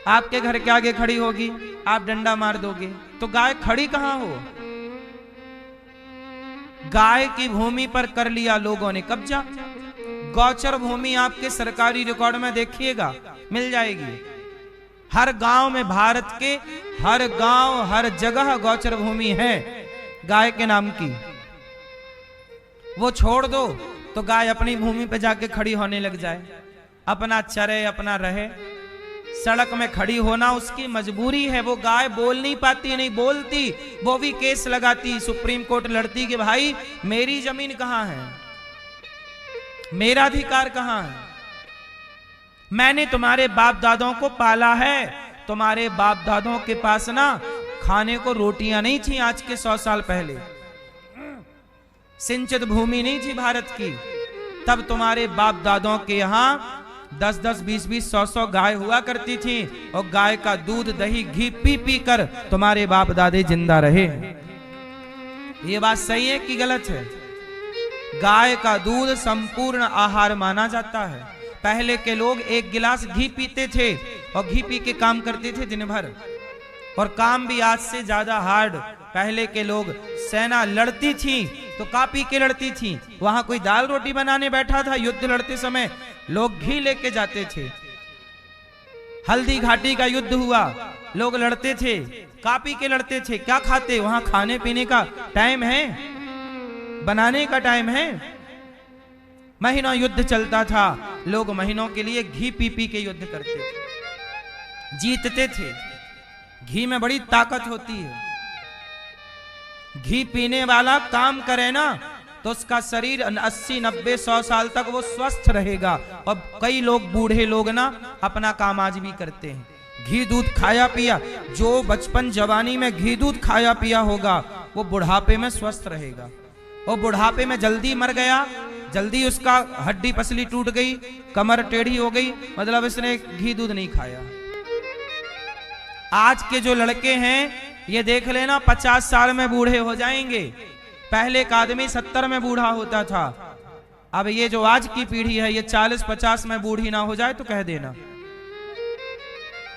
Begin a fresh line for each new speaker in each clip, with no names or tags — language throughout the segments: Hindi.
आपके घर के आगे खड़ी होगी, आप डंडा मार दोगे, तो गाय खड़ी कहां हो? गाय की भूमि पर कर लिया लोगों ने कब्जा। गौचर भूमि आपके सरकारी रिकॉर्ड में देखिएगा, मिल जाएगी। हर गांव में, भारत के हर गांव हर जगह गौचर भूमि है गाय के नाम की। वो छोड़ दो तो गाय अपनी भूमि पे जाके खड़ी होने लग जाए, अपना चरे, अपना रहे। सड़क में खड़ी होना उसकी मजबूरी है। वो गाय बोल नहीं पाती, नहीं बोलती, वो भी केस लगाती, सुप्रीम कोर्ट लड़ती कि भाई मेरी जमीन कहां है, मेरा अधिकार कहां है, मैंने तुम्हारे बाप दादों को पाला है। तुम्हारे बाप दादों के पास ना खाने को रोटियां नहीं थी आज के 100 साल पहले, सिंचित भूमि नहीं थी भारत की। तब तुम्हारे बाप दादों के यहां 10-10, 20-20, 100-100 गाय हुआ करती थी, और गाय का दूध, दही, घी पी पी कर तुम्हारे बाप दादे जिंदा रहे। ये बात सही है कि गलत है? गाय का दूध संपूर्ण आहार माना जाता है। पहले के लोग 1 गिलास घी पीते थे और घी पी के काम करते थे दिन भर, और काम भी आज से ज्यादा हार्ड। पहले के लोग, सेना लड़ती थी तो का पी के लड़ती थी, वहां कोई दाल रोटी बनाने बैठा था, युद्ध लड़ते समय लोग घी लेके जाते थे। हल्दी घाटी का युद्ध हुआ, लोग लड़ते थे, का पी के लड़ते थे। क्या खाते? वहां खाने पीने का टाइम है, बनाने का टाइम है। महीनों युद्ध चलता था, लोग महीनों के लिए घी पी पी के युद्ध करते थे, जीतते थे। घी में बड़ी ताकत होती है। घी पीने वाला काम करे ना तो उसका शरीर 80, 90, 100 साल तक वो स्वस्थ रहेगा। और कई लोग, बूढ़े लोग ना, अपना काम आज भी करते हैं। घी दूध खाया पिया, जो बचपन जवानी में घी दूध खाया पिया होगा वो बुढ़ापे में स्वस्थ रहेगा। और बुढ़ापे में जल्दी मर गया, जल्दी उसका हड्डी पसली टूट गई, कमर टेढ़ी हो गई, मतलब इसने घी दूध नहीं खाया। आज के जो लड़के हैं ये देख लेना 50 साल में बूढ़े हो जाएंगे। पहले का आदमी 70 में बूढ़ा होता था। अब ये जो आज की पीढ़ी है ये 40-50 में बूढ़ी ना हो जाए तो कह देना,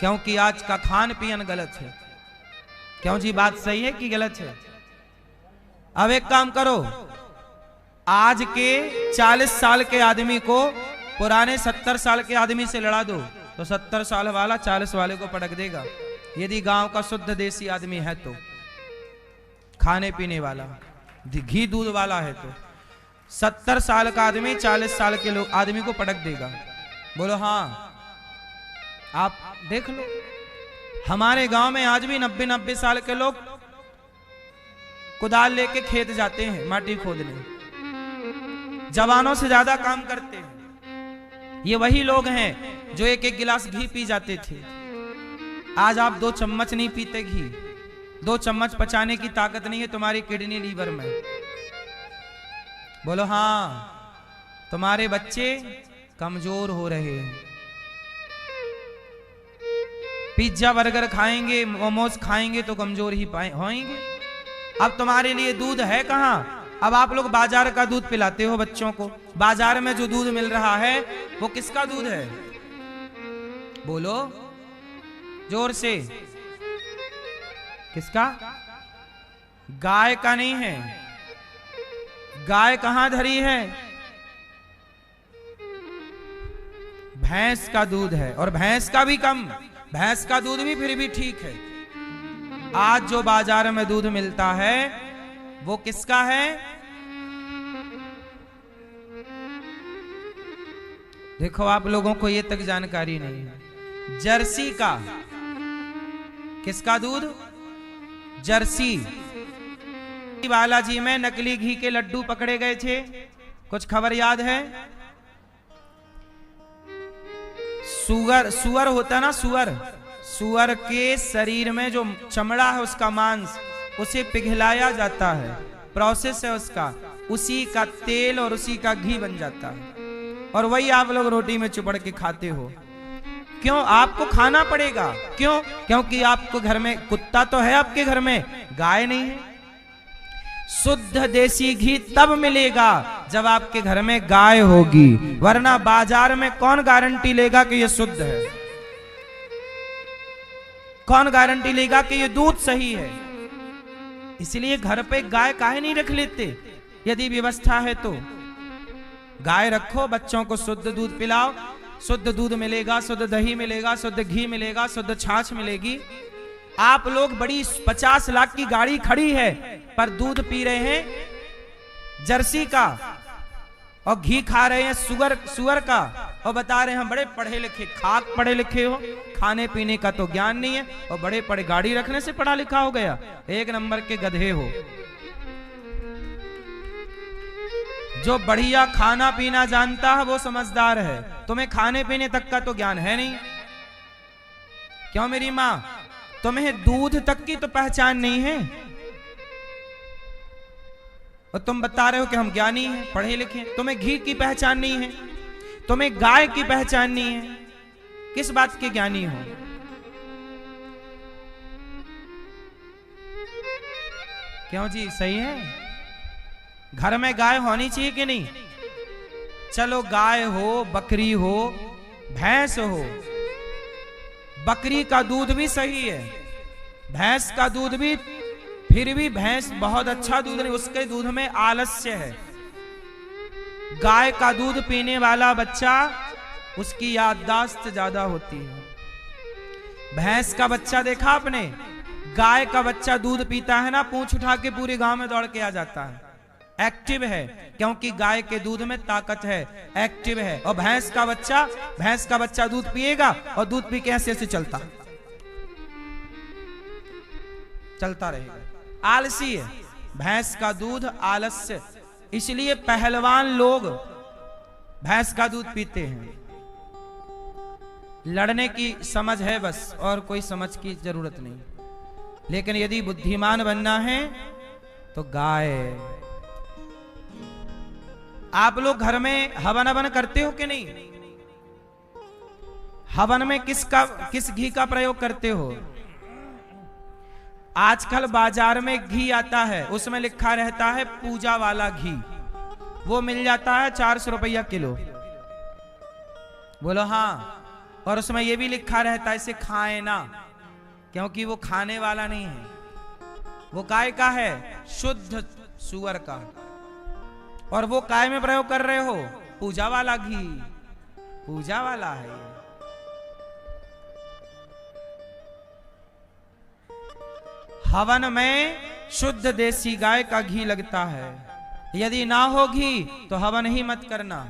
क्योंकि आज का खान पीन गलत है। क्यों जी, बात सही है कि गलत है? अब एक काम करो, आज के 40 साल के आदमी को पुराने 70 साल के आदमी से लड़ा दो तो 70 साल वाला 40 वाले को पटक देगा, यदि गांव का शुद्ध देसी आदमी है तो, खाने पीने वाला, घी दूध वाला है तो। 70 साल का आदमी 40 साल के लोग आदमी को पटक देगा। बोलो हाँ, आप देख लो। हमारे गांव में आज भी 90-90 साल के लोग कुदाल लेके खेत जाते हैं माटी खोदने, जवानों से ज्यादा काम करते हैं। ये वही लोग हैं जो 1-1 गिलास घी पी जाते थे। आज आप 2 चम्मच नहीं पीते घी। 2 चम्मच पचाने की ताकत नहीं है तुम्हारी किडनी लीवर में। बोलो हाँ, तुम्हारे बच्चे कमजोर हो रहे हैं। पिज्जा बर्गर खाएंगे, मोमोज खाएंगे तो कमजोर ही होंगे। अब तुम्हारे लिए दूध है कहां? अब आप लोग बाजार का दूध पिलाते हो बच्चों को। बाजार में जो दूध मिल रहा है वो किसका दूध है? बोलो जोर से, किसका? गाय का नहीं है। गाय कहां धरी है? भैंस का दूध है, और भैंस का भी कम। भैंस का दूध भी फिर भी ठीक है। आज जो बाजार में दूध मिलता है वो किसका है? देखो, आप लोगों को ये तक जानकारी नहीं है। जर्सी का। किसका दूध? जर्सी। बालाजी में नकली घी के लड्डू पकड़े गए थे, कुछ खबर याद है? सुअर होता है ना, सुअर के शरीर में जो चमड़ा है उसका मांस, उसे पिघलाया जाता है, प्रोसेस है उसका, उसी का तेल और उसी का घी बन जाता है, और वही आप लोग रोटी में चुपड़ के खाते हो। क्यों? आपको खाना पड़ेगा। क्यों? क्योंकि आपको घर में कुत्ता तो है, आपके घर में गाय नहीं है। शुद्ध देसी घी तब मिलेगा जब आपके घर में गाय होगी, वरना बाजार में कौन गारंटी लेगा कि ये शुद्ध है? कौन गारंटी लेगा कि ये दूध सही है? इसलिए घर पे गाय काहे नहीं रख लेते? यदि व्यवस्था है तो गाय रखो, बच्चों को शुद्ध दूध पिलाओ। शुद्ध दूध मिलेगा, शुद्ध दही मिलेगा, शुद्ध घी मिलेगा, शुद्ध छाछ मिलेगी। आप लोग बड़ी 50 लाख की गाड़ी खड़ी है पर दूध पी रहे हैं जर्सी का और घी खा रहे हैं सुअर का, और बता रहे हैं हम बड़े पढ़े लिखे। खाक पढ़े लिखे हो, खाने पीने का तो ज्ञान नहीं है, और बड़े पढ़े गाड़ी रखने से पढ़ा लिखा हो गया। एक नंबर के गधे हो। जो बढ़िया खाना पीना जानता है वो समझदार है। तुम्हें खाने पीने तक का तो ज्ञान है नहीं। क्यों मेरी माँ? तुम्हें दूध तक की तो पहचान नहीं है, और तुम बता रहे हो कि हम ज्ञानी हैं, पढ़े लिखे। तुम्हें घी की पहचान नहीं है, तुम्हें गाय की पहचान नहीं है, किस बात के ज्ञानी हो? क्यों जी, सही है? घर में गाय होनी चाहिए कि नहीं? चलो गाय हो, बकरी हो, भैंस हो। बकरी का दूध भी सही है, भैंस का दूध भी, फिर भी भैंस बहुत अच्छा दूध नहीं, उसके दूध में आलस्य है। गाय का दूध पीने वाला बच्चा, उसकी याददाश्त ज्यादा होती है। भैंस का बच्चा देखा आपने? गाय का बच्चा दूध पीता है ना, पूंछ उठा के पूरे गांव में दौड़ के आ जाता है। एक्टिव है, क्योंकि गाय के दूध में ताकत है, एक्टिव है। और भैंस का बच्चा दूध पिएगा और दूध पी के ऐसे ऐसे चलता रहेगा, आलसी है। भैंस का दूध आलस्य, इसलिए पहलवान लोग भैंस का दूध पीते हैं। लड़ने की समझ है बस, और कोई समझ की जरूरत नहीं। लेकिन यदि बुद्धिमान बनना है तो गाय। आप लोग घर में हवन करते हो कि नहीं? हवन में किस घी का प्रयोग करते हो? आजकल बाजार में घी आता है, उसमें लिखा रहता है पूजा वाला घी। वो मिल जाता है 400 रुपया किलो। बोलो हाँ। और उसमें ये भी लिखा रहता है इसे खाए ना, क्योंकि वो खाने वाला नहीं है, वो काय का है, शुद्ध सुअर का। और वो काय में प्रयोग कर रहे हो? पूजा वाला घी, पूजा वाला है। हवन में शुद्ध देसी गाय का घी लगता है। यदि ना हो घी तो हवन ही मत करना।